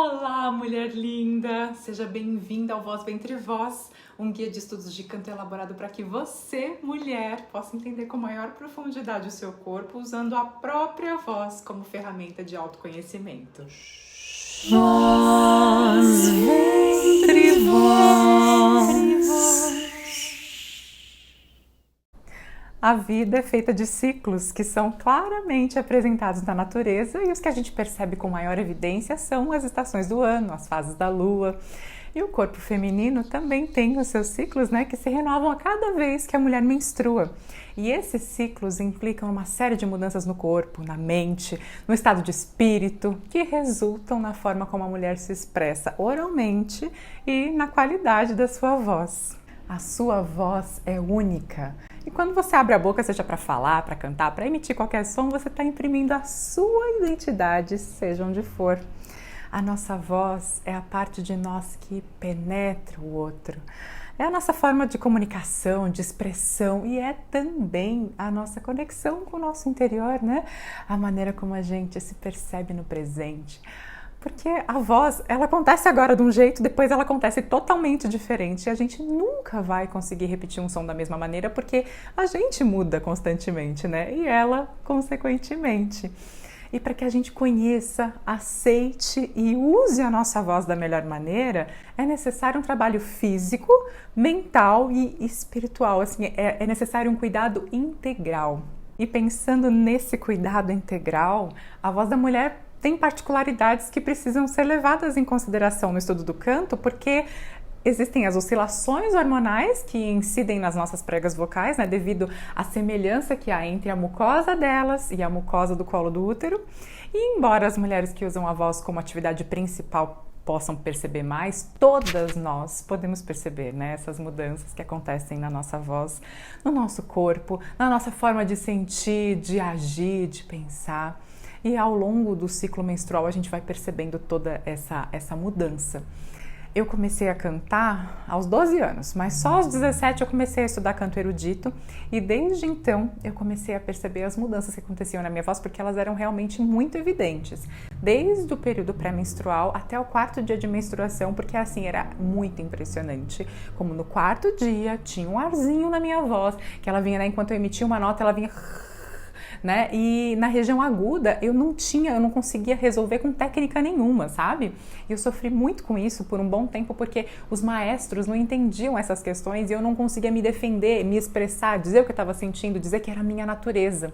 Olá, mulher linda! Seja bem-vinda ao Voz Ventre Voz, um guia de estudos de canto elaborado para que você, mulher, possa entender com maior profundidade o seu corpo usando a própria voz como ferramenta de autoconhecimento. Voz Ventre Voz. A vida é feita de ciclos que são claramente apresentados na natureza e os que a gente percebe com maior evidência são as estações do ano, as fases da lua. E o corpo feminino também tem os seus ciclos, que se renovam a cada vez que a mulher menstrua. E esses ciclos implicam uma série de mudanças no corpo, na mente, no estado de espírito, que resultam na forma como a mulher se expressa oralmente e na qualidade da sua voz. A sua voz é única. E quando você abre a boca, seja para falar, para cantar, para emitir qualquer som, você está imprimindo a sua identidade, seja onde for. A nossa voz é a parte de nós que penetra o outro. É a nossa forma de comunicação, de expressão e é também a nossa conexão com o nosso interior, A maneira como a gente se percebe no presente. Porque a voz, ela acontece agora de um jeito, depois ela acontece totalmente diferente. E a gente nunca vai conseguir repetir um som da mesma maneira porque a gente muda constantemente, E ela, consequentemente. E para que a gente conheça, aceite e use a nossa voz da melhor maneira, é necessário um trabalho físico, mental e espiritual. Assim, é necessário um cuidado integral. E pensando nesse cuidado integral, a voz da mulher tem particularidades que precisam ser levadas em consideração no estudo do canto, porque existem as oscilações hormonais que incidem nas nossas pregas vocais, devido à semelhança que há entre a mucosa delas e a mucosa do colo do útero. E embora as mulheres que usam a voz como atividade principal possam perceber mais, todas nós podemos perceber essas mudanças que acontecem na nossa voz, no nosso corpo, na nossa forma de sentir, de agir, de pensar. E ao longo do ciclo menstrual a gente vai percebendo toda essa mudança. Eu comecei a cantar aos 12 anos, mas só aos 17 eu comecei a estudar canto erudito e desde então eu comecei a perceber as mudanças que aconteciam na minha voz porque elas eram realmente muito evidentes. Desde o período pré-menstrual até o 4º dia de menstruação, porque assim era muito impressionante. Como no 4º dia tinha um arzinho na minha voz, que ela vinha, enquanto eu emitia uma nota, ela vinha... E na região aguda eu não conseguia resolver com técnica nenhuma, sabe? E eu sofri muito com isso por um bom tempo porque os maestros não entendiam essas questões e eu não conseguia me defender, me expressar, dizer o que eu estava sentindo, dizer que era a minha natureza.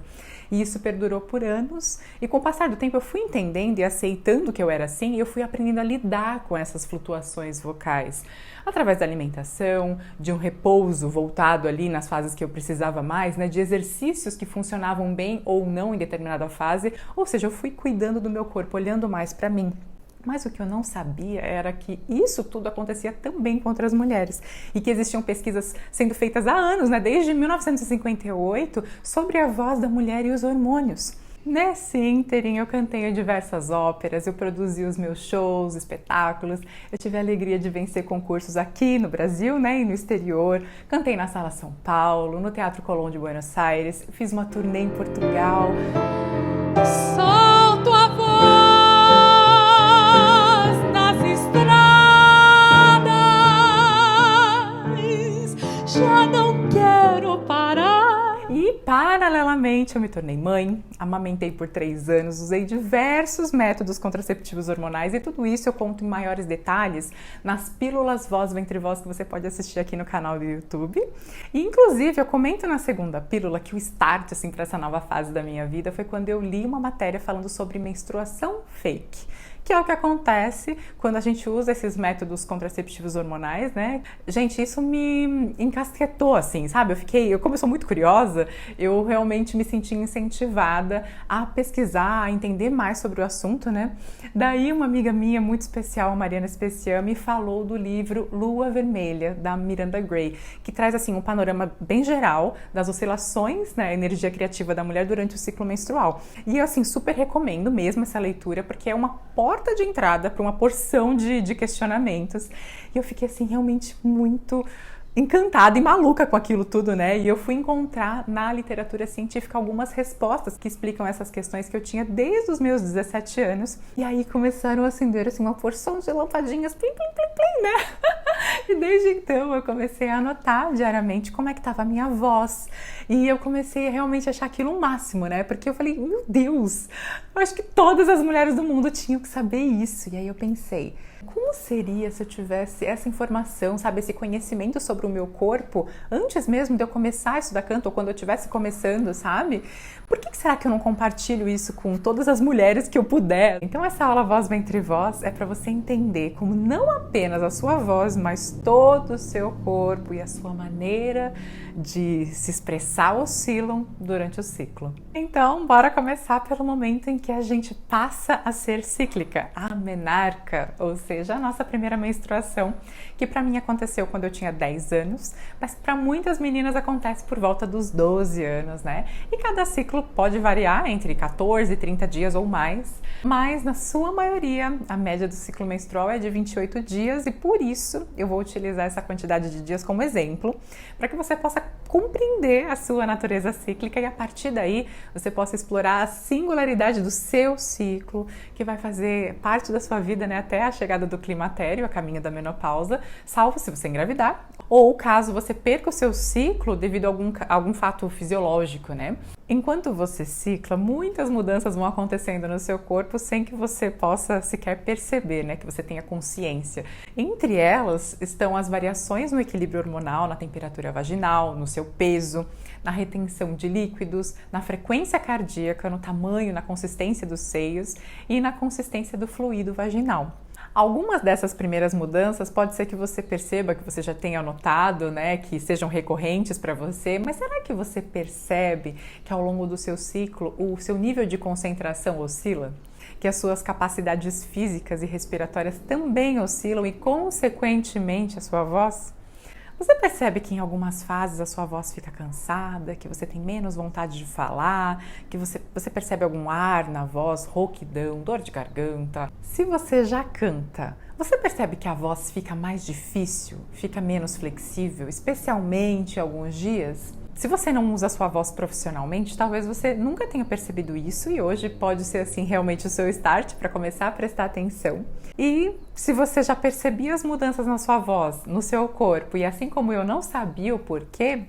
E isso perdurou por anos e com o passar do tempo eu fui entendendo e aceitando que eu era assim e eu fui aprendendo a lidar com essas flutuações vocais. Através da alimentação, de um repouso voltado ali nas fases que eu precisava mais, de exercícios que funcionavam bem ou não em determinada fase, ou seja, eu fui cuidando do meu corpo, olhando mais para mim. Mas o que eu não sabia era que isso tudo acontecia também com outras mulheres e que existiam pesquisas sendo feitas há anos, desde 1958, sobre a voz da mulher e os hormônios. Nesse ínterim eu cantei em diversas óperas, eu produzi os meus shows, espetáculos, eu tive a alegria de vencer concursos aqui no Brasil e no exterior, cantei na Sala São Paulo, no Teatro Colón de Buenos Aires, fiz uma turnê em Portugal. Solto a voz nas estradas, já não quero parar. E, paralelamente, eu me tornei mãe, amamentei por 3 anos, usei diversos métodos contraceptivos hormonais e tudo isso eu conto em maiores detalhes nas pílulas Voz Ventre Voz que você pode assistir aqui no canal do YouTube. E, inclusive, eu comento na segunda pílula que o start para essa nova fase da minha vida foi quando eu li uma matéria falando sobre menstruação fake, que é o que acontece quando a gente usa esses métodos contraceptivos hormonais, Gente, isso me encasquetou, sabe? Como eu sou muito curiosa, eu realmente me senti incentivada a pesquisar, a entender mais sobre o assunto, Daí uma amiga minha muito especial, a Mariana Especian, me falou do livro Lua Vermelha, da Miranda Gray, que traz, um panorama bem geral das oscilações, a energia criativa da mulher durante o ciclo menstrual. E eu, super recomendo mesmo essa leitura, porque é uma porta de entrada para uma porção de questionamentos. E eu fiquei, realmente muito encantada e maluca com aquilo tudo, né? E eu fui encontrar na literatura científica algumas respostas que explicam essas questões que eu tinha desde os meus 17 anos. E aí começaram a acender assim uma porção de lampadinhas, plim, plim, plim, plim, né? E desde então eu comecei a anotar diariamente como é que estava a minha voz. E eu comecei a realmente achar aquilo o máximo, né? Porque eu falei, meu Deus, eu acho que todas as mulheres do mundo tinham que saber isso. E aí eu pensei, como seria se eu tivesse essa informação, sabe, esse conhecimento sobre o meu corpo antes mesmo de eu começar a estudar canto ou quando eu estivesse começando, sabe? Por que será que eu não compartilho isso com todas as mulheres que eu puder? Então essa aula Voz Ventre Voz é para você entender como não apenas a sua voz, mas todo o seu corpo e a sua maneira de se expressar oscilam durante o ciclo. Então, bora começar pelo momento em que a gente passa a ser cíclica, a menarca, ou seja, a nossa primeira menstruação, que para mim aconteceu quando eu tinha 10 anos, mas para muitas meninas acontece por volta dos 12 anos, né? E cada ciclo pode variar entre 14 e 30 dias ou mais, mas na sua maioria a média do ciclo menstrual é de 28 dias e por isso eu vou utilizar essa quantidade de dias como exemplo, para que você possa compreender a sua natureza cíclica e a partir daí você possa explorar a singularidade do seu ciclo, que vai fazer parte da sua vida, né, até a chegada do climatério, a caminho da menopausa, salvo se você engravidar, ou caso você perca o seu ciclo devido a algum fato fisiológico, né? Enquanto você cicla, muitas mudanças vão acontecendo no seu corpo sem que você possa sequer perceber, né? Que você tenha consciência. Entre elas estão as variações no equilíbrio hormonal, na temperatura vaginal, no seu peso, na retenção de líquidos, na frequência cardíaca, no tamanho, na consistência dos seios e na consistência do fluido vaginal. Algumas dessas primeiras mudanças pode ser que você perceba, que você já tenha notado, né, que sejam recorrentes para você, mas será que você percebe que ao longo do seu ciclo o seu nível de concentração oscila? Que as suas capacidades físicas e respiratórias também oscilam e, consequentemente, a sua voz? Você percebe que em algumas fases a sua voz fica cansada, que você tem menos vontade de falar, que você percebe algum ar na voz, rouquidão, dor de garganta? Se você já canta, você percebe que a voz fica mais difícil, fica menos flexível, especialmente em alguns dias? Se você não usa a sua voz profissionalmente, talvez você nunca tenha percebido isso e hoje pode ser assim realmente o seu start para começar a prestar atenção. E se você já percebia as mudanças na sua voz, no seu corpo e assim como eu não sabia o porquê,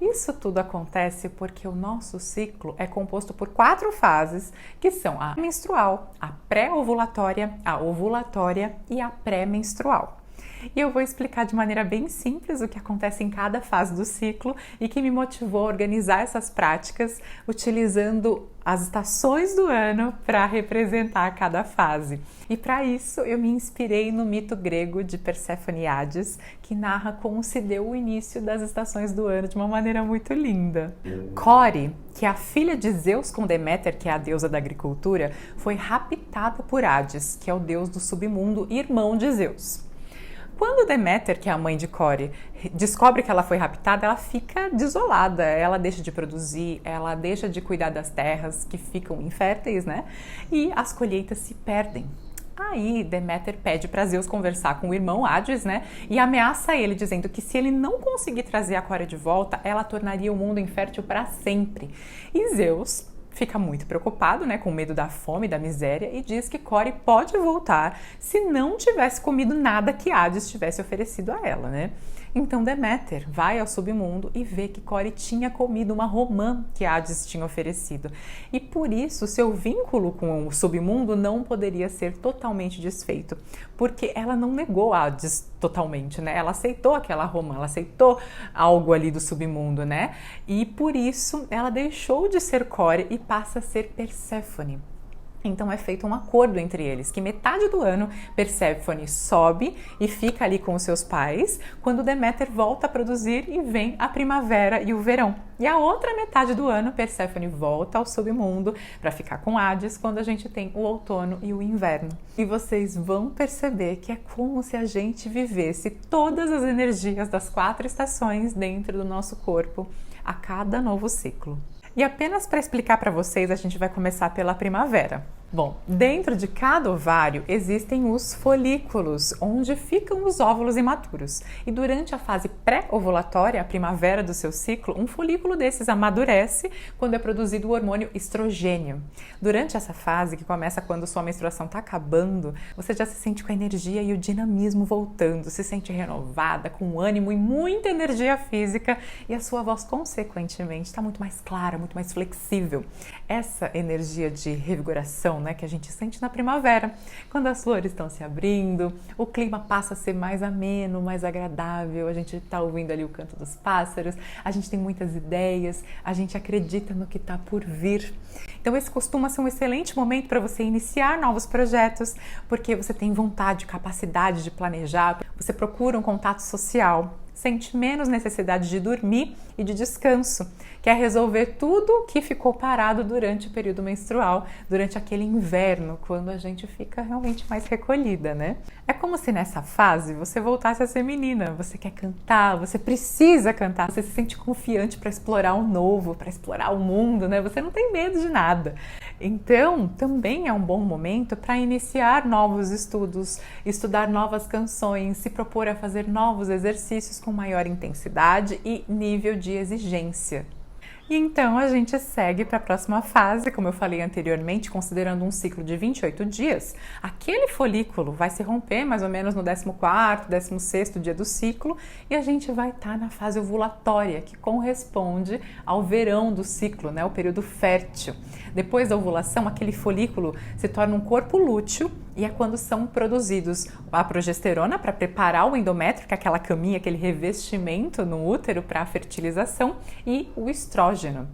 isso tudo acontece porque o nosso ciclo é composto por 4 fases, que são a menstrual, a pré-ovulatória, a ovulatória e a pré-menstrual. E eu vou explicar de maneira bem simples o que acontece em cada fase do ciclo e que me motivou a organizar essas práticas utilizando as estações do ano para representar cada fase. E para isso eu me inspirei no mito grego de Perséfone e Hades, que narra como se deu o início das estações do ano de uma maneira muito linda. Core, que é a filha de Zeus com Deméter, que é a deusa da agricultura, foi raptada por Hades, que é o deus do submundo e irmão de Zeus. Quando Deméter, que é a mãe de Core, descobre que ela foi raptada, ela fica desolada, ela deixa de produzir, ela deixa de cuidar das terras que ficam inférteis, né? E as colheitas se perdem. Aí Deméter pede para Zeus conversar com o irmão Hades, né? E ameaça ele, dizendo que se ele não conseguir trazer a Core de volta, ela tornaria o mundo infértil para sempre. E Zeus fica muito preocupado, né, com medo da fome, da miséria, e diz que Core pode voltar se não tivesse comido nada que Hades tivesse oferecido a ela, né? Então Deméter vai ao submundo e vê que Core tinha comido uma romã que Hades tinha oferecido. E por isso seu vínculo com o submundo não poderia ser totalmente desfeito, porque ela não negou Hades totalmente, né? Ela aceitou aquela romã, ela aceitou algo ali do submundo, né? E por isso ela deixou de ser Core e passa a ser Perséfone. Então é feito um acordo entre eles, que metade do ano Perséfone sobe e fica ali com os seus pais, quando Deméter volta a produzir e vem a primavera e o verão. E a outra metade do ano Perséfone volta ao submundo para ficar com Hades, quando a gente tem o outono e o inverno. E vocês vão perceber que é como se a gente vivesse todas as energias das 4 estações dentro do nosso corpo a cada novo ciclo. E apenas para explicar para vocês, a gente vai começar pela primavera. Bom, dentro de cada ovário existem os folículos, onde ficam os óvulos imaturos. E durante a fase pré-ovulatória, a primavera do seu ciclo, um folículo desses amadurece quando é produzido o hormônio estrogênio. Durante essa fase, que começa quando sua menstruação está acabando, você já se sente com a energia e o dinamismo voltando, se sente renovada, com ânimo e muita energia física, e a sua voz, consequentemente, está muito mais clara, muito mais flexível. Essa energia de revigoração, que a gente sente na primavera, quando as flores estão se abrindo, o clima passa a ser mais ameno, mais agradável, a gente está ouvindo ali o canto dos pássaros, a gente tem muitas ideias, a gente acredita no que está por vir. Então esse costuma ser um excelente momento para você iniciar novos projetos, porque você tem vontade, capacidade de planejar, você procura um contato social, sente menos necessidade de dormir e de descanso, quer resolver tudo que ficou parado durante o período menstrual, durante aquele inverno, quando a gente fica realmente mais recolhida, né? É como se nessa fase você voltasse a ser menina, você quer cantar, você precisa cantar, você se sente confiante para explorar o novo, para explorar o mundo, né? Você não tem medo de nada. Então, também é um bom momento para iniciar novos estudos, estudar novas canções, se propor a fazer novos exercícios com maior intensidade e nível de exigência. E então a gente segue para a próxima fase, como eu falei anteriormente, considerando um ciclo de 28 dias, aquele folículo vai se romper mais ou menos no 14º, 16º dia do ciclo e a gente vai estar na fase ovulatória, que corresponde ao verão do ciclo, o período fértil. Depois da ovulação, aquele folículo se torna um corpo lúteo e é quando são produzidos a progesterona para preparar o endométrio, que é aquela caminha, aquele revestimento no útero para a fertilização, e o estrógeno.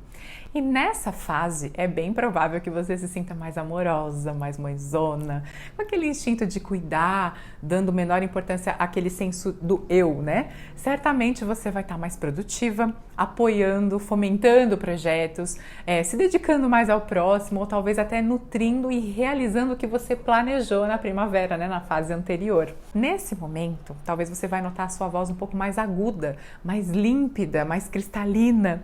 E nessa fase é bem provável que você se sinta mais amorosa, mais mãezona, com aquele instinto de cuidar, dando menor importância àquele senso do eu, Certamente você vai estar mais produtiva, apoiando, fomentando projetos, se dedicando mais ao próximo, ou talvez até nutrindo e realizando o que você planejou na primavera, na fase anterior. Nesse momento, talvez você vai notar a sua voz um pouco mais aguda, mais límpida, mais cristalina.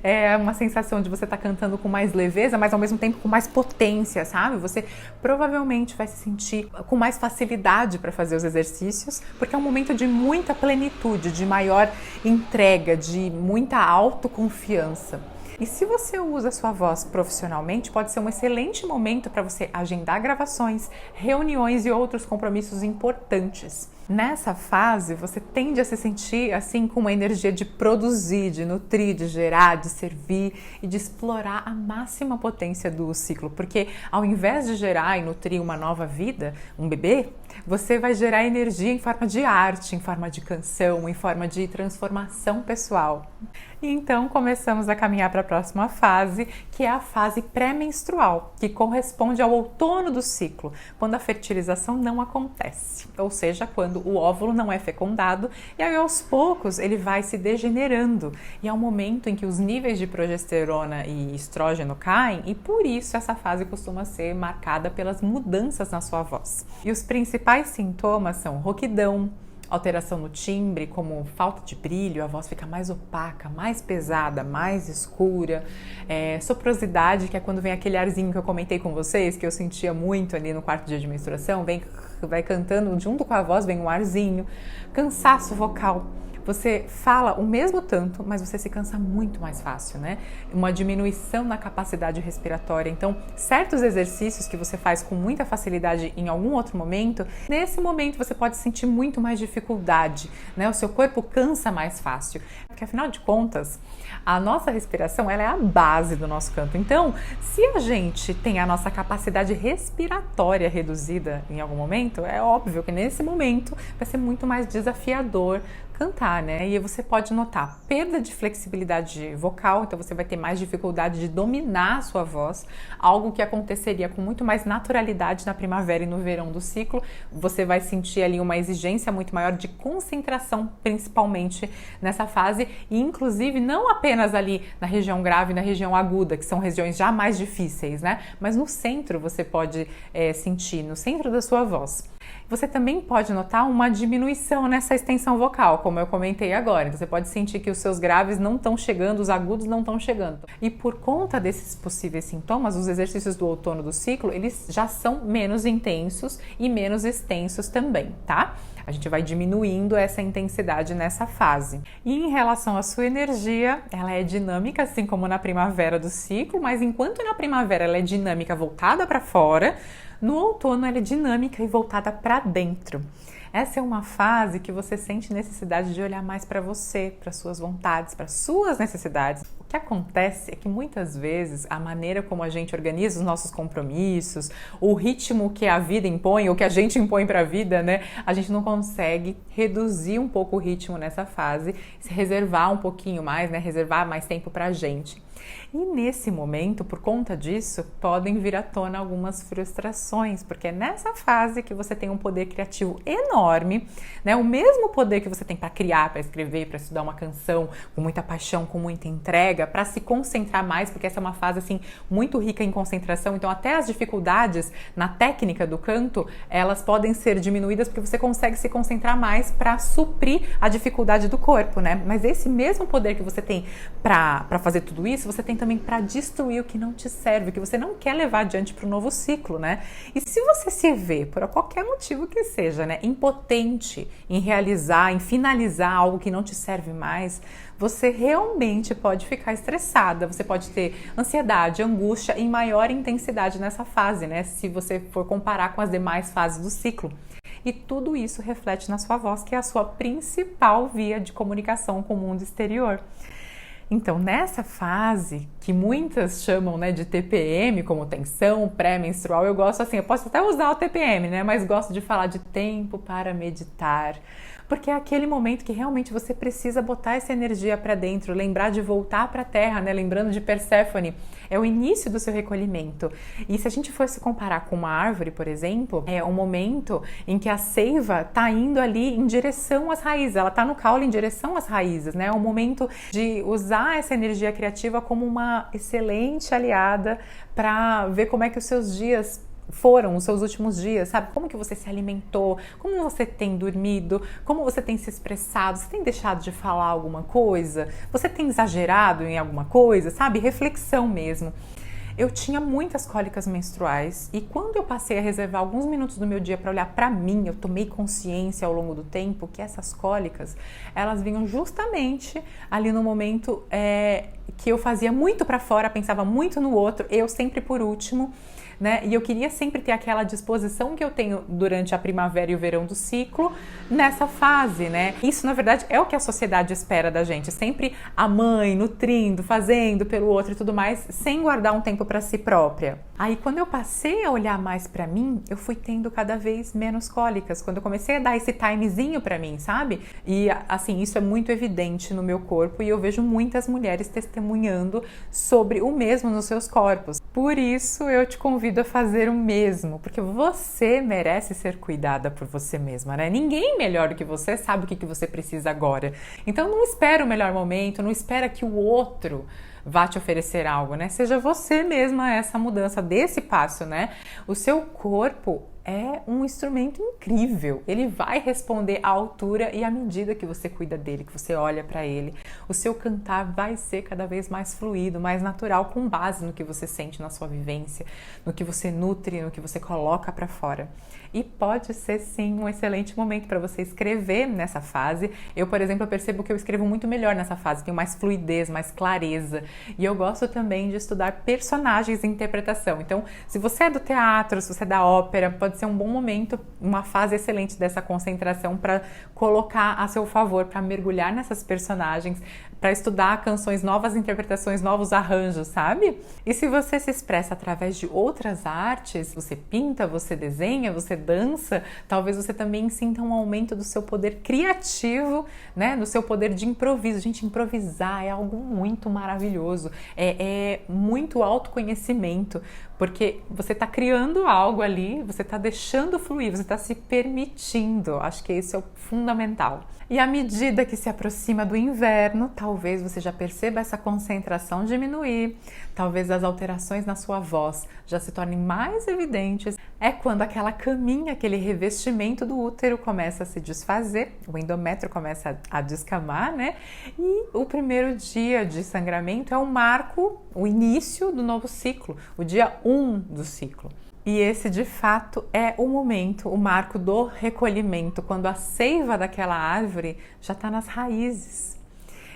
É uma sensação de você estar cantando com mais leveza, mas ao mesmo tempo com mais potência, sabe? Você provavelmente vai se sentir com mais facilidade para fazer os exercícios, porque é um momento de muita plenitude, de maior entrega, de muita autoconfiança. E se você usa a sua voz profissionalmente, pode ser um excelente momento para você agendar gravações, reuniões e outros compromissos importantes. Nessa fase, você tende a se sentir assim com uma energia de produzir, de nutrir, de gerar, de servir e de explorar a máxima potência do ciclo, porque ao invés de gerar e nutrir uma nova vida, um bebê, você vai gerar energia em forma de arte, em forma de canção, em forma de transformação pessoal. E então começamos a caminhar para a próxima fase, que é a fase pré-menstrual, que corresponde ao outono do ciclo, quando a fertilização não acontece, ou seja, quando o óvulo não é fecundado e aí aos poucos ele vai se degenerando e é o momento em que os níveis de progesterona e estrógeno caem e por isso essa fase costuma ser marcada pelas mudanças na sua voz. E os principais sintomas são rouquidão, alteração no timbre, como falta de brilho, a voz fica mais opaca, mais pesada, mais escura, soprosidade, que é quando vem aquele arzinho que eu comentei com vocês, que eu sentia muito ali no quarto dia de menstruação, vai cantando, junto com a voz vem um arzinho, cansaço vocal. Você fala o mesmo tanto, mas você se cansa muito mais fácil, Uma diminuição na capacidade respiratória. Então, certos exercícios que você faz com muita facilidade em algum outro momento, nesse momento você pode sentir muito mais dificuldade, O seu corpo cansa mais fácil. Porque, afinal de contas, a nossa respiração ela é a base do nosso canto. Então, se a gente tem a nossa capacidade respiratória reduzida em algum momento, é óbvio que nesse momento vai ser muito mais desafiador cantar, E você pode notar perda de flexibilidade vocal, então você vai ter mais dificuldade de dominar a sua voz, algo que aconteceria com muito mais naturalidade na primavera e no verão do ciclo. Você vai sentir ali uma exigência muito maior de concentração, principalmente nessa fase, e inclusive não apenas ali na região grave e na região aguda, que são regiões já mais difíceis, Mas no centro você pode sentir, no centro da sua voz. Você também pode notar uma diminuição nessa extensão vocal, como eu comentei agora. Então você pode sentir que os seus graves não estão chegando, os agudos não estão chegando. E por conta desses possíveis sintomas, os exercícios do outono do ciclo, eles já são menos intensos e menos extensos também, tá? A gente vai diminuindo essa intensidade nessa fase. E em relação à sua energia, ela é dinâmica, assim como na primavera do ciclo, mas enquanto na primavera ela é dinâmica voltada para fora, no outono ela é dinâmica e voltada para dentro. Essa é uma fase que você sente necessidade de olhar mais para você, para suas vontades, para suas necessidades. O que acontece é que muitas vezes a maneira como a gente organiza os nossos compromissos, o ritmo que a vida impõe, ou que a gente impõe para a vida, né? A gente não consegue reduzir um pouco o ritmo nessa fase, se reservar um pouquinho mais, né? Reservar mais tempo para a gente. E nesse momento, por conta disso, podem vir à tona algumas frustrações, porque é nessa fase que você tem um poder criativo enorme, né? O mesmo poder que você tem para criar, para escrever, para estudar uma canção com muita paixão, com muita entrega, para se concentrar mais, porque essa é uma fase assim muito rica em concentração, então até as dificuldades na técnica do canto, elas podem ser diminuídas porque você consegue se concentrar mais para suprir a dificuldade do corpo, né? Mas esse mesmo poder que você tem para fazer tudo isso, você tem também para destruir o que não te serve, o que você não quer levar adiante para o novo ciclo, né? E se você se vê, por qualquer motivo que seja, né, impotente em realizar, em finalizar algo que não te serve mais, você realmente pode ficar estressada, você pode ter ansiedade, angústia em maior intensidade nessa fase, né? Se você for comparar com as demais fases do ciclo. E tudo isso reflete na sua voz, que é a sua principal via de comunicação com o mundo exterior. Então, nessa fase, que muitas chamam, né, de TPM, como tensão pré-menstrual, eu gosto assim, eu posso até usar o TPM, né, mas gosto de falar de tempo para meditar, porque é aquele momento que realmente você precisa botar essa energia para dentro, lembrar de voltar para a terra, né, lembrando de Perséfone, é o início do seu recolhimento. E se a gente fosse comparar com uma árvore, por exemplo, é um momento em que a seiva está indo ali em direção às raízes, ela está no caule em direção às raízes, né, é um momento de usar essa energia criativa como uma excelente aliada para ver como é que os seus dias foram os seus últimos dias, sabe? Como que você se alimentou, como você tem dormido, como você tem se expressado, você tem deixado de falar alguma coisa, você tem exagerado em alguma coisa, sabe? Reflexão mesmo. Eu tinha muitas cólicas menstruais e quando eu passei a reservar alguns minutos do meu dia para olhar para mim, eu tomei consciência ao longo do tempo que essas cólicas, elas vinham justamente ali no momento que eu fazia muito para fora, pensava muito no outro, eu sempre por último, né? E eu queria sempre ter aquela disposição que eu tenho durante a primavera e o verão do ciclo nessa fase, né? Isso, na verdade, é o que a sociedade espera da gente. Sempre a mãe nutrindo, fazendo pelo outro e tudo mais, sem guardar um tempo para si própria. Aí, quando eu passei a olhar mais para mim, eu fui tendo cada vez menos cólicas. Quando eu comecei a dar esse timezinho para mim, sabe? E, assim, isso é muito evidente no meu corpo e eu vejo muitas mulheres testemunhando sobre o mesmo nos seus corpos. Por isso, eu te convido a fazer o mesmo, porque você merece ser cuidada por você mesma, né? Ninguém melhor do que você sabe o que você precisa agora. Então não espera o melhor momento, não espera que o outro vá te oferecer algo, né? Seja você mesma essa mudança desse passo, né? O seu corpo é um instrumento incrível, ele vai responder à altura e à medida que você cuida dele, que você olha para ele. O seu cantar vai ser cada vez mais fluido, mais natural, com base no que você sente na sua vivência, no que você nutre, no que você coloca para fora. E pode ser sim um excelente momento para você escrever nessa fase. Eu, por exemplo, percebo que eu escrevo muito melhor nessa fase, tenho mais fluidez, mais clareza. E eu gosto também de estudar personagens e interpretação. Então, se você é do teatro, se você é da ópera, pode ser um bom momento, uma fase excelente dessa concentração para colocar a seu favor, para mergulhar nessas personagens, para estudar canções, novas interpretações, novos arranjos, sabe? E se você se expressa através de outras artes, você pinta, você desenha, você dança, talvez você também sinta um aumento do seu poder criativo, né? Do seu poder de improviso. Gente, improvisar é algo muito maravilhoso, é muito autoconhecimento, porque você está criando algo ali, você está deixando fluir, você está se permitindo. Acho que esse é o fundamental. E à medida que se aproxima do inverno, talvez você já perceba essa concentração diminuir, talvez as alterações na sua voz já se tornem mais evidentes. É quando aquela caminha, aquele revestimento do útero começa a se desfazer, o endométrio começa a descamar, né? E o primeiro dia de sangramento é o marco, o início do novo ciclo, o dia 1 do ciclo. E esse, de fato, é o momento, o marco do recolhimento, quando a seiva daquela árvore já está nas raízes.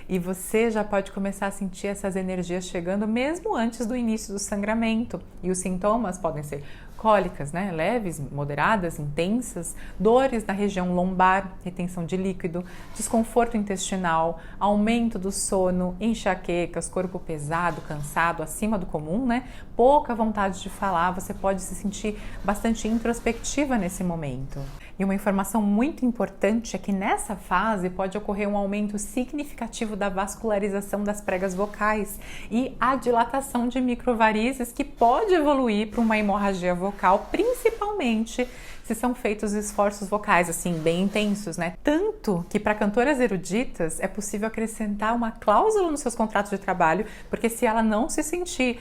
E você já pode começar a sentir essas energias chegando mesmo antes do início do sangramento. E os sintomas podem ser cólicas, né? Leves, moderadas, intensas, dores na região lombar, retenção de líquido, desconforto intestinal, aumento do sono, enxaquecas, corpo pesado, cansado, acima do comum, né? Pouca vontade de falar, você pode se sentir bastante introspectiva nesse momento. E uma informação muito importante é que nessa fase pode ocorrer um aumento significativo da vascularização das pregas vocais e a dilatação de microvarizes, que pode evoluir para uma hemorragia vocal, principalmente se são feitos esforços vocais assim bem intensos, né? Tanto que para cantoras eruditas é possível acrescentar uma cláusula nos seus contratos de trabalho, porque se ela não se sentir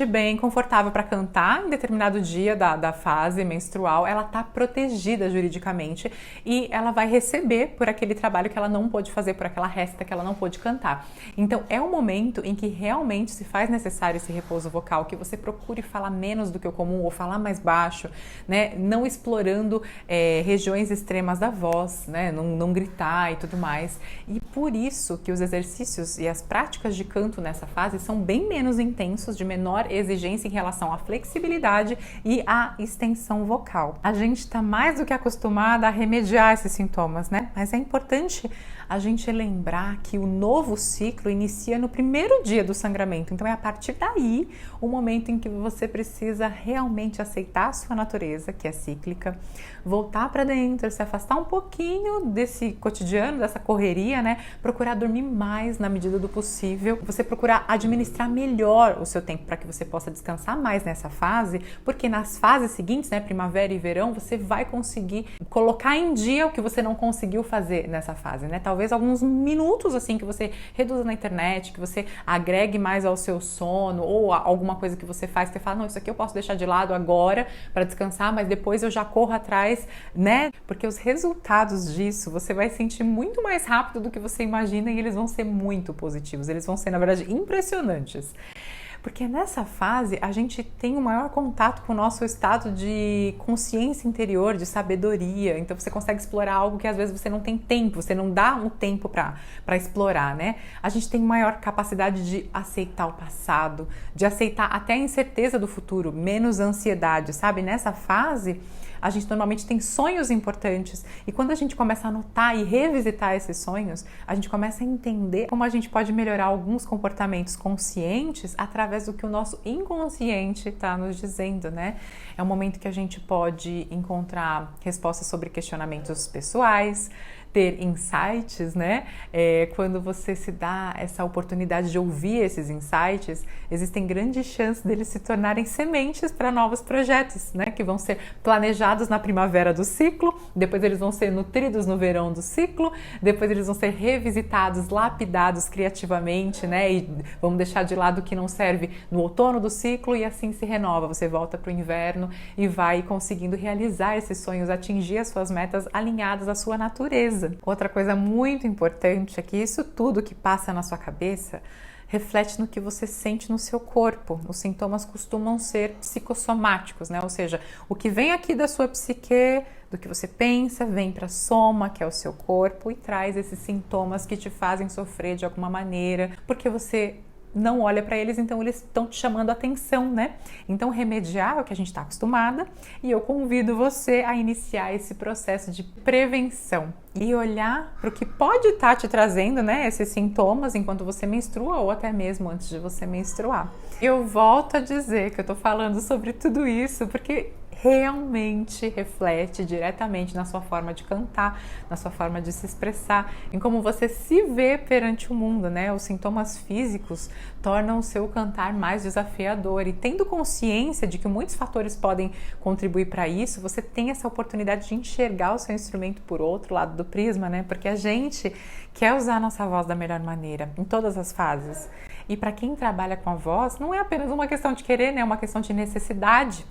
bem, confortável para cantar em determinado dia da fase menstrual, ela está protegida juridicamente e ela vai receber por aquele trabalho que ela não pôde fazer, por aquela resta que ela não pôde cantar. Então é um momento em que realmente se faz necessário esse repouso vocal, que você procure falar menos do que o comum ou falar mais baixo, né? Não explorando regiões extremas da voz, né? Não gritar e tudo mais. E por isso que os exercícios e as práticas de canto nessa fase são bem menos intensos, de menor exigência em relação à flexibilidade e à extensão vocal. A gente está mais do que acostumada a remediar esses sintomas, né? Mas é importante a gente lembrar que o novo ciclo inicia no primeiro dia do sangramento. Então é a partir daí o momento em que você precisa realmente aceitar a sua natureza, que é cíclica, voltar para dentro, se afastar um pouquinho desse cotidiano, dessa correria, né? Procurar dormir mais na medida do possível, você procurar administrar melhor o seu tempo para que você possa descansar mais nessa fase, porque nas fases seguintes, né, primavera e verão, você vai conseguir colocar em dia o que você não conseguiu fazer nessa fase, né? Talvez alguns minutos assim que você reduza na internet, que você agregue mais ao seu sono ou alguma coisa que você faz, que você fala, não, isso aqui eu posso deixar de lado agora para descansar, mas depois eu já corro atrás, né? Porque os resultados disso você vai sentir muito mais rápido do que você imagina e eles vão ser muito positivos, eles vão ser, na verdade, impressionantes. Porque nessa fase a gente tem o maior contato com o nosso estado de consciência interior, de sabedoria. Então você consegue explorar algo que às vezes você não tem tempo, você não dá um tempo para explorar, né? A gente tem maior capacidade de aceitar o passado, de aceitar até a incerteza do futuro, menos ansiedade, sabe? Nessa fase a gente normalmente tem sonhos importantes e quando a gente começa a anotar e revisitar esses sonhos, a gente começa a entender como a gente pode melhorar alguns comportamentos conscientes através do que o nosso inconsciente está nos dizendo, né? É um momento que a gente pode encontrar respostas sobre questionamentos pessoais, ter insights, né? Quando você se dá essa oportunidade de ouvir esses insights, existem grandes chances deles se tornarem sementes para novos projetos, né? Que vão ser planejados na primavera do ciclo, depois eles vão ser nutridos no verão do ciclo, depois eles vão ser revisitados, lapidados criativamente, né? E vamos deixar de lado o que não serve no outono do ciclo e assim se renova. Você volta para o inverno e vai conseguindo realizar esses sonhos, atingir as suas metas alinhadas à sua natureza. Outra coisa muito importante é que isso tudo que passa na sua cabeça reflete no que você sente no seu corpo. Os sintomas costumam ser psicossomáticos, né? Ou seja, o que vem aqui da sua psique, do que você pensa, vem para a soma, que é o seu corpo, e traz esses sintomas que te fazem sofrer de alguma maneira, porque você não olha para eles, então eles estão te chamando a atenção, né? Então remediar é o que a gente está acostumada e eu convido você a iniciar esse processo de prevenção e olhar para o que pode estar te trazendo, né, esses sintomas enquanto você menstrua ou até mesmo antes de você menstruar. Eu volto a dizer que eu tô falando sobre tudo isso porque realmente reflete diretamente na sua forma de cantar, na sua forma de se expressar, em como você se vê perante o mundo, né? Os sintomas físicos tornam o seu cantar mais desafiador, e tendo consciência de que muitos fatores podem contribuir para isso, você tem essa oportunidade de enxergar o seu instrumento por outro lado do prisma, né? Porque a gente quer usar a nossa voz da melhor maneira, em todas as fases. E para quem trabalha com a voz, não é apenas uma questão de querer, né? É uma questão de necessidade.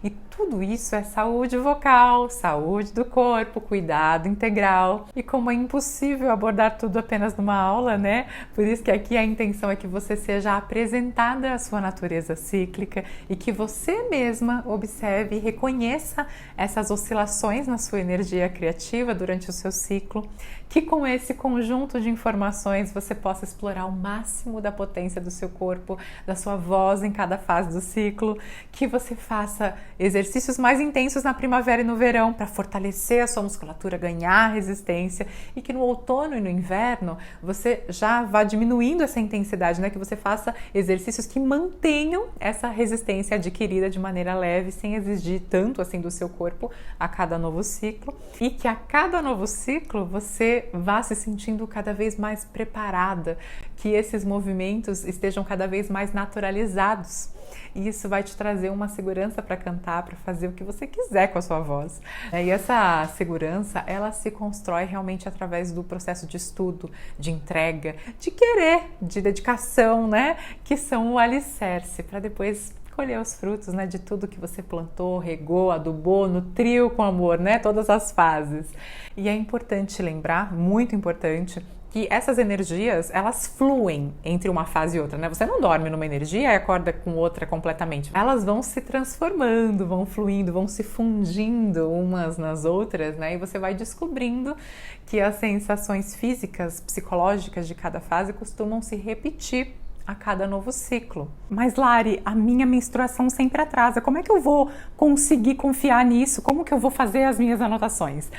E tudo isso é saúde vocal, saúde do corpo, cuidado integral. E como é impossível abordar tudo apenas numa aula, né? Por isso que aqui a intenção é que você seja apresentada à sua natureza cíclica e que você mesma observe e reconheça essas oscilações na sua energia criativa durante o seu ciclo, que com esse conjunto de informações você possa explorar o máximo da potência do seu corpo, da sua voz em cada fase do ciclo, que você faça exercícios mais intensos na primavera e no verão para fortalecer a sua musculatura, ganhar resistência, e que no outono e no inverno você já vá diminuindo essa intensidade, né? Que você faça exercícios que mantenham essa resistência adquirida de maneira leve, sem exigir tanto assim do seu corpo a cada novo ciclo, e que a cada novo ciclo você vá se sentindo cada vez mais preparada, que esses movimentos estejam cada vez mais naturalizados. E isso vai te trazer uma segurança para cantar, para fazer o que você quiser com a sua voz. E essa segurança, ela se constrói realmente através do processo de estudo, de entrega, de querer, de dedicação, né? Que são o alicerce para depois colher os frutos, né, de tudo que você plantou, regou, adubou, nutriu com amor, né, todas as fases. E é importante lembrar, muito importante, que essas energias, elas fluem entre uma fase e outra, né? Você não dorme numa energia e acorda com outra completamente. Elas vão se transformando, vão fluindo, vão se fundindo umas nas outras, né? E você vai descobrindo que as sensações físicas, psicológicas de cada fase costumam se repetir a cada novo ciclo. Mas Lari, a minha menstruação sempre atrasa. Como é que eu vou conseguir confiar nisso? Como que eu vou fazer as minhas anotações?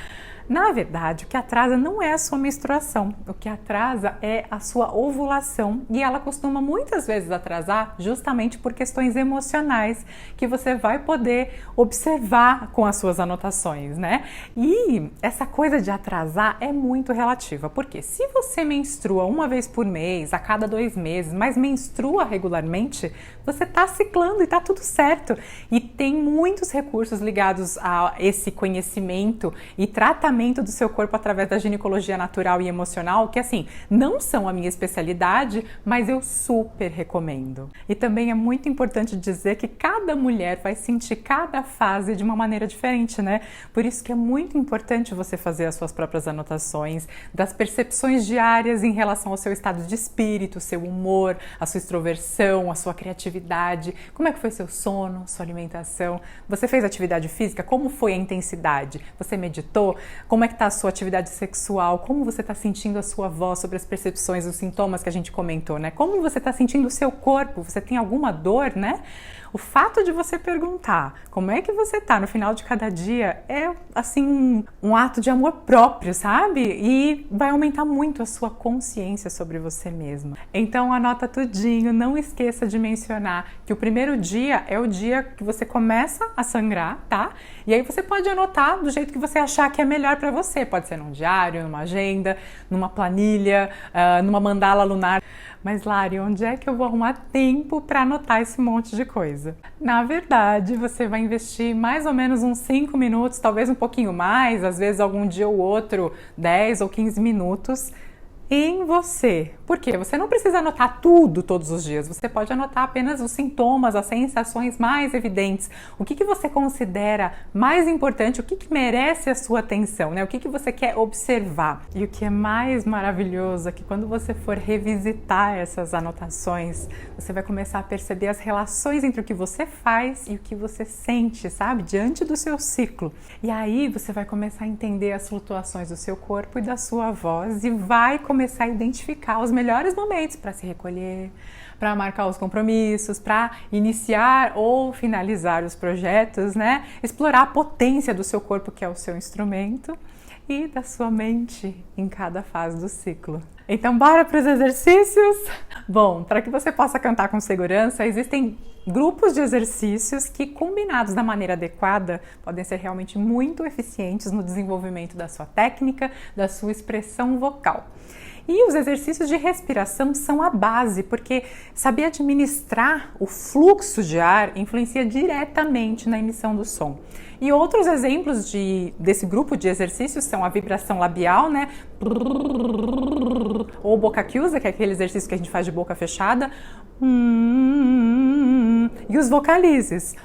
Na verdade, o que atrasa não é a sua menstruação, o que atrasa é a sua ovulação, e ela costuma muitas vezes atrasar justamente por questões emocionais que você vai poder observar com as suas anotações, né? E essa coisa de atrasar é muito relativa, porque se você menstrua uma vez por mês, a cada 2 meses, mas menstrua regularmente, você está ciclando e está tudo certo. E tem muitos recursos ligados a esse conhecimento e tratamento do seu corpo através da ginecologia natural e emocional, que assim, não são a minha especialidade, mas eu super recomendo. E também é muito importante dizer que cada mulher vai sentir cada fase de uma maneira diferente, né? Por isso que é muito importante você fazer as suas próprias anotações das percepções diárias em relação ao seu estado de espírito, seu humor, a sua extroversão, a sua criatividade, como é que foi seu sono, sua alimentação, você fez atividade física, como foi a intensidade, você meditou, como é que está a sua atividade sexual, como você está sentindo a sua voz, sobre as percepções, os sintomas que a gente comentou, né? Como você está sentindo o seu corpo, você tem alguma dor, né? O fato de você perguntar como é que você tá no final de cada dia é, assim, um ato de amor próprio, sabe? E vai aumentar muito a sua consciência sobre você mesma. Então anota tudinho, não esqueça de mencionar que o primeiro dia é o dia que você começa a sangrar, tá? E aí você pode anotar do jeito que você achar que é melhor para você. Pode ser num diário, numa agenda, numa planilha, numa mandala lunar. Mas Lari, onde é que eu vou arrumar tempo para anotar esse monte de coisa? Na verdade, você vai investir mais ou menos uns 5 minutos, talvez um pouquinho mais, às vezes algum dia ou outro, 10 ou 15 minutos, em você. Por quê? Você não precisa anotar tudo todos os dias, você pode anotar apenas os sintomas, as sensações mais evidentes, o que você considera mais importante, o que merece a sua atenção, né? O que você quer observar. E o que é mais maravilhoso é que quando você for revisitar essas anotações, você vai começar a perceber as relações entre o que você faz e o que você sente, sabe? Diante do seu ciclo. E aí você vai começar a entender as flutuações do seu corpo e da sua voz e vai começar a identificar os melhores momentos para se recolher, para marcar os compromissos, para iniciar ou finalizar os projetos, né? Explorar a potência do seu corpo, que é o seu instrumento, e da sua mente em cada fase do ciclo. Então, bora para os exercícios? Bom, para que você possa cantar com segurança, existem grupos de exercícios que, combinados da maneira adequada, podem ser realmente muito eficientes no desenvolvimento da sua técnica, da sua expressão vocal. E os exercícios de respiração são a base, porque saber administrar o fluxo de ar influencia diretamente na emissão do som. E outros exemplos desse grupo de exercícios são a vibração labial, né? Ou boca chiusa, que é aquele exercício que a gente faz de boca fechada. E os vocalizes.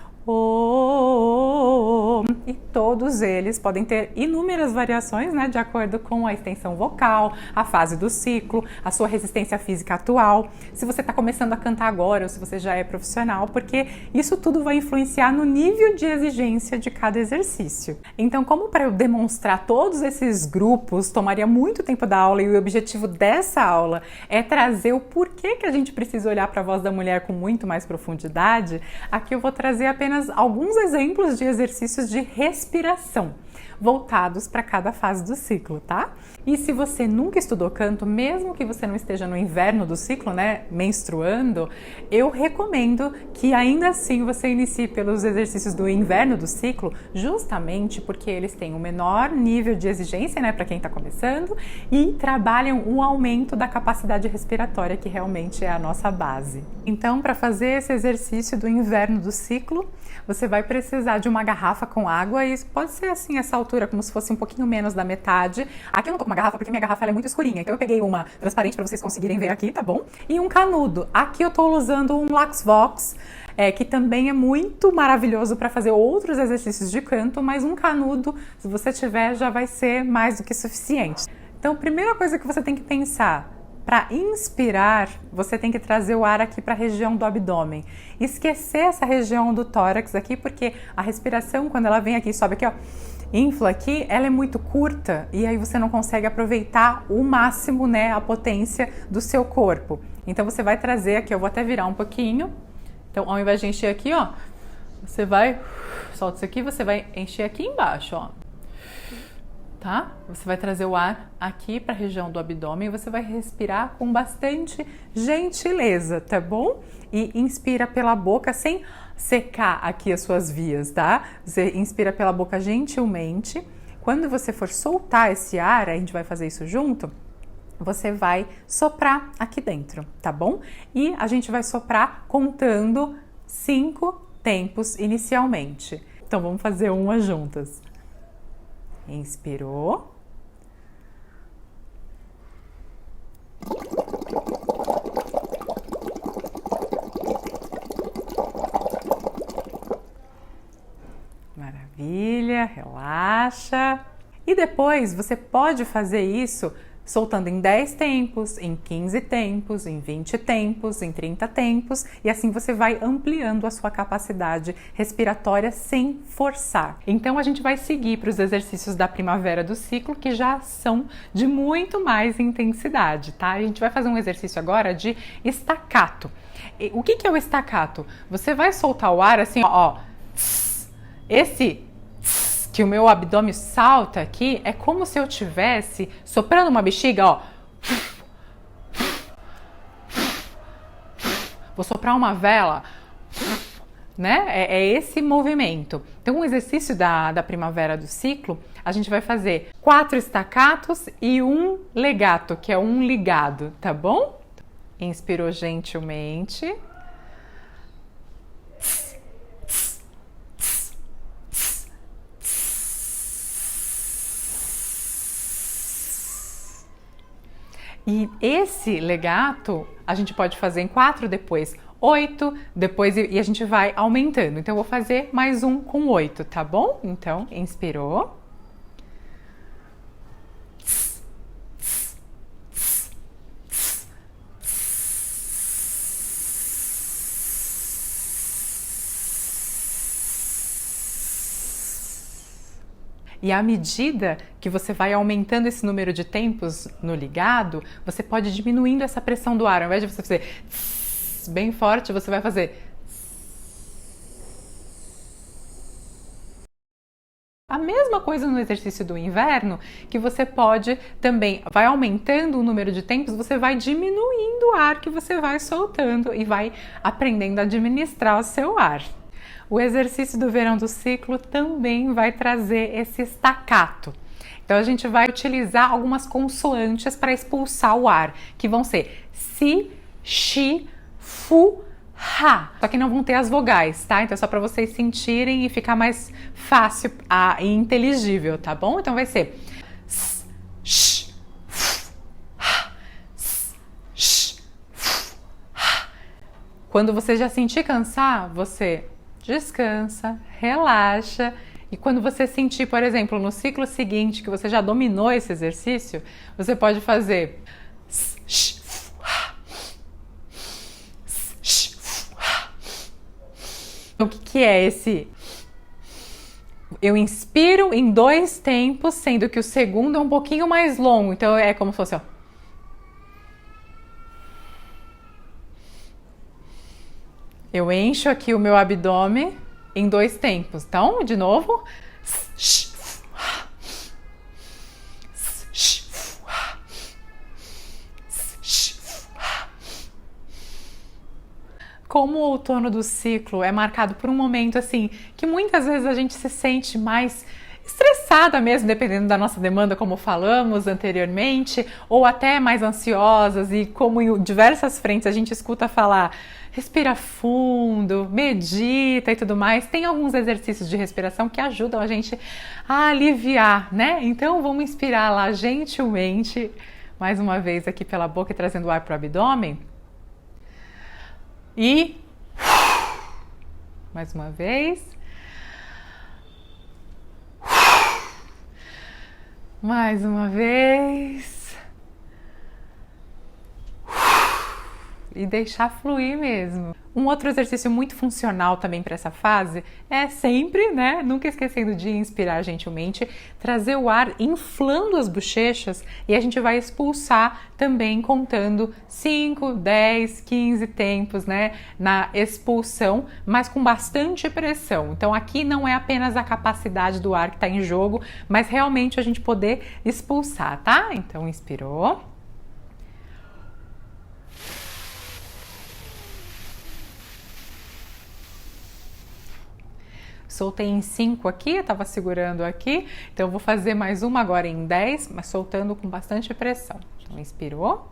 E todos eles podem ter inúmeras variações, né, de acordo com a extensão vocal, a fase do ciclo, a sua resistência física atual, se você está começando a cantar agora ou se você já é profissional, porque isso tudo vai influenciar no nível de exigência de cada exercício. Então, como para eu demonstrar todos esses grupos, tomaria muito tempo da aula e o objetivo dessa aula é trazer o porquê que a gente precisa olhar para a voz da mulher com muito mais profundidade, aqui eu vou trazer apenas alguns exemplos de exercícios de respiração voltados para cada fase do ciclo, tá? E se você nunca estudou canto, mesmo que você não esteja no inverno do ciclo, né, menstruando, eu recomendo que ainda assim você inicie pelos exercícios do inverno do ciclo, justamente porque eles têm um menor nível de exigência, né, para quem está começando, e trabalham o aumento da capacidade respiratória, que realmente é a nossa base. Então, para fazer esse exercício do inverno do ciclo, você vai precisar de uma garrafa com água, e pode ser assim, essa altura, como se fosse um pouquinho menos da metade. Aqui eu não tô com uma garrafa porque minha garrafa ela é muito escurinha, então eu peguei uma transparente para vocês conseguirem ver aqui, tá bom? E um canudo. Aqui eu tô usando um Laxvox, que também é muito maravilhoso para fazer outros exercícios de canto, mas um canudo, se você tiver, já vai ser mais do que suficiente. Então, a primeira coisa que você tem que pensar, para inspirar, você tem que trazer o ar aqui para a região do abdômen. Esquecer essa região do tórax aqui, porque a respiração, quando ela vem aqui, sobe aqui, ó, infla aqui, ela é muito curta e aí você não consegue aproveitar o máximo, né, a potência do seu corpo. Então você vai trazer aqui, eu vou até virar um pouquinho. Então, ao invés de encher aqui, ó, você vai, solta isso aqui, você vai encher aqui embaixo, ó. Tá? Você vai trazer o ar aqui para a região do abdômen e você vai respirar com bastante gentileza, tá bom? E inspira pela boca sem secar aqui as suas vias, tá? Você inspira pela boca gentilmente. Quando você for soltar esse ar, a gente vai fazer isso junto, você vai soprar aqui dentro, tá bom? E a gente vai soprar contando 5 tempos inicialmente. Então vamos fazer uma juntas. Inspirou. Maravilha, relaxa. E depois você pode fazer isso soltando em 10 tempos, em 15 tempos, em 20 tempos, em 30 tempos, e assim você vai ampliando a sua capacidade respiratória sem forçar. Então a gente vai seguir para os exercícios da primavera do ciclo, que já são de muito mais intensidade, tá? A gente vai fazer um exercício agora de staccato. O que é o staccato? Você vai soltar o ar assim, ó, esse que o meu abdômen salta aqui, é como se eu tivesse soprando uma bexiga, ó. Vou soprar uma vela, né? É esse movimento. Então, um exercício da primavera do ciclo, a gente vai fazer 4 staccatos e um legato, que é um ligado, tá bom? Inspirou gentilmente. E esse legato a gente pode fazer em 4, depois 8, depois e a gente vai aumentando. Então eu vou fazer mais um com 8, tá bom? Então, inspirou. E à medida que você vai aumentando esse número de tempos no ligado, você pode ir diminuindo essa pressão do ar. Ao invés de você fazer bem forte, você vai fazer. A mesma coisa no exercício do inverno, que você pode também, vai aumentando o número de tempos, você vai diminuindo o ar que você vai soltando e vai aprendendo a administrar o seu ar. O exercício do verão do ciclo também vai trazer esse staccato. Então a gente vai utilizar algumas consoantes para expulsar o ar, que vão ser si, chi, fu, ha. Só que não vão ter as vogais, tá? Então é só para vocês sentirem e ficar mais fácil e inteligível, tá bom? Então vai ser s, sh, f, ha, s, sh, f, ha. Quando você já sentir cansar, você descansa, relaxa. E quando você sentir, por exemplo, no ciclo seguinte, que você já dominou esse exercício, você pode fazer s, sh, f, ha. O que é esse? Eu inspiro em 2 tempos, sendo que o segundo é um pouquinho mais longo. Então é como se fosse, ó. Eu encho aqui o meu abdômen em 2 tempos. Então, de novo. Como o outono do ciclo é marcado por um momento assim que muitas vezes a gente se sente mais estressada mesmo, dependendo da nossa demanda, como falamos anteriormente, ou até mais ansiosas, e como em diversas frentes a gente escuta falar, respira fundo, medita e tudo mais, tem alguns exercícios de respiração que ajudam a gente a aliviar, né? Então vamos inspirar lá gentilmente, mais uma vez aqui pela boca e trazendo o ar para o abdômen. E mais uma vez. Mais uma vez. E deixar fluir mesmo. Um outro exercício muito funcional também para essa fase é sempre, né, nunca esquecendo de inspirar gentilmente, trazer o ar inflando as bochechas e a gente vai expulsar também contando 5, 10, 15 tempos, né, na expulsão, mas com bastante pressão. Então aqui não é apenas a capacidade do ar que está em jogo, mas realmente a gente poder expulsar, tá? Então inspirou. Soltei em 5 aqui, eu estava segurando aqui, então eu vou fazer mais uma agora em 10, mas soltando com bastante pressão. Então, inspirou.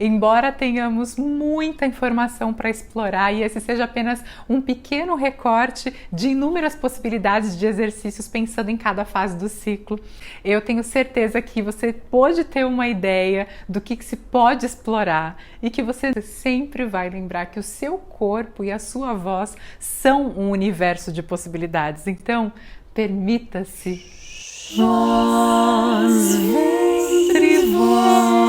Embora tenhamos muita informação para explorar e esse seja apenas um pequeno recorte de inúmeras possibilidades de exercícios pensando em cada fase do ciclo, eu tenho certeza que você pode ter uma ideia do que se pode explorar e que você sempre vai lembrar que o seu corpo e a sua voz são um universo de possibilidades. Então, permita-se. Voz, ventre, voz.